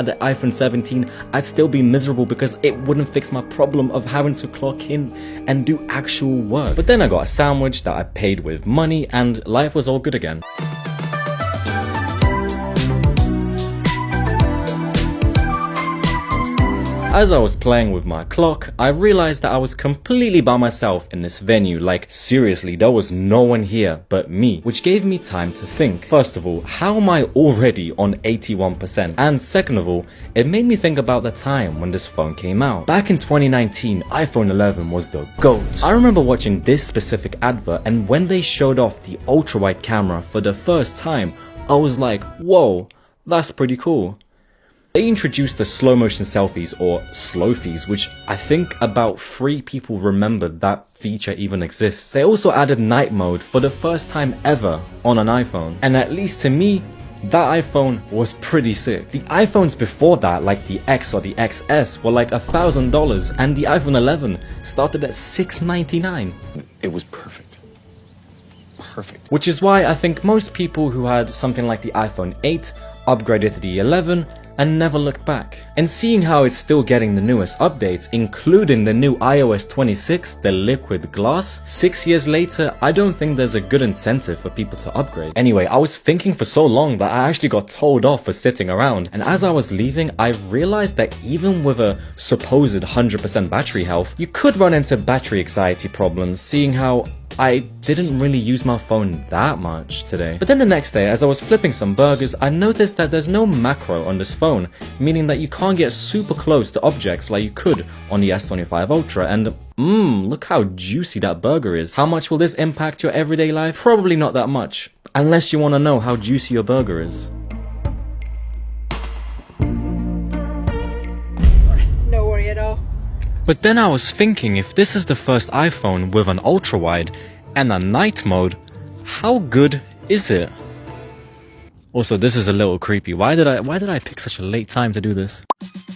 had the iPhone 17, I'd still be miserable because it wouldn't fix my problem of having to clock in and do actual work. But then I got a sandwich that I paid with money and life was all good again. As I was playing with my clock, I realized that I was completely by myself in this venue. Like, seriously, there was no one here but me, which gave me time to think. First of all, how am I already on 81%? And second of all, it made me think about the time when this phone came out. Back in 2019, iPhone 11 was the GOAT. I remember watching this specific advert, and when they showed off the ultra-wide camera for the first time, I was like, whoa, that's pretty cool. They introduced the slow motion selfies, or slowfies, which I think about 3 people remember that feature even exists. They also added night mode for the first time ever on an iPhone, and at least to me, that iPhone was pretty sick. The iPhones before that, like the X or the XS, were like $1,000, and the iPhone 11 started at $699. It was perfect. Perfect. Which is why I think most people who had something like the iPhone 8 upgraded to the 11 and never looked back. And seeing how it's still getting the newest updates, including the new iOS 26, the liquid glass, 6 years later, I don't think there's a good incentive for people to upgrade. Anyway, I was thinking for so long that I actually got told off for sitting around, and as I was leaving, I realized that even with a supposed 100% battery health, you could run into battery anxiety problems, seeing how I didn't really use my phone that much today. But then the next day, as I was flipping some burgers, I noticed that there's no macro on this phone, meaning that you can't get super close to objects like you could on the S25 Ultra, and look how juicy that burger is. How much will this impact your everyday life? Probably not that much, unless you want to know how juicy your burger is. No worry at all. But then I was thinking, if this is the first iPhone with an ultra-wide and a night mode, how good is it? Also, this is a little creepy. Why did I pick such a late time to do this?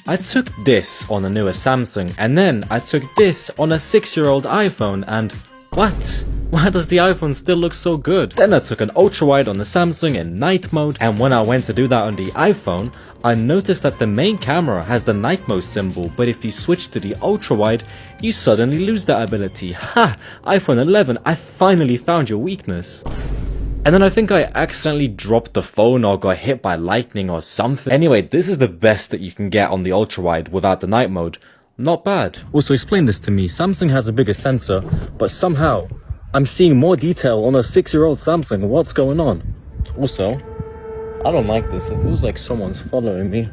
I took this on a newer Samsung, and then I took this on a 6-year-old iPhone, and what? Why does the iPhone still look so good? Then I took an ultra-wide on the Samsung in night mode, and when I went to do that on the iPhone, I noticed that the main camera has the night mode symbol, but if you switch to the ultra-wide, you suddenly lose that ability. Ha! iPhone 11, I finally found your weakness. And then I think I accidentally dropped the phone or got hit by lightning or something. Anyway, this is the best that you can get on the ultra-wide without the night mode. Not bad. Also, explain this to me. Samsung has a bigger sensor, but somehow I'm seeing more detail on a 6-year-old Samsung. What's going on? Also, I don't like this. It feels like someone's following me.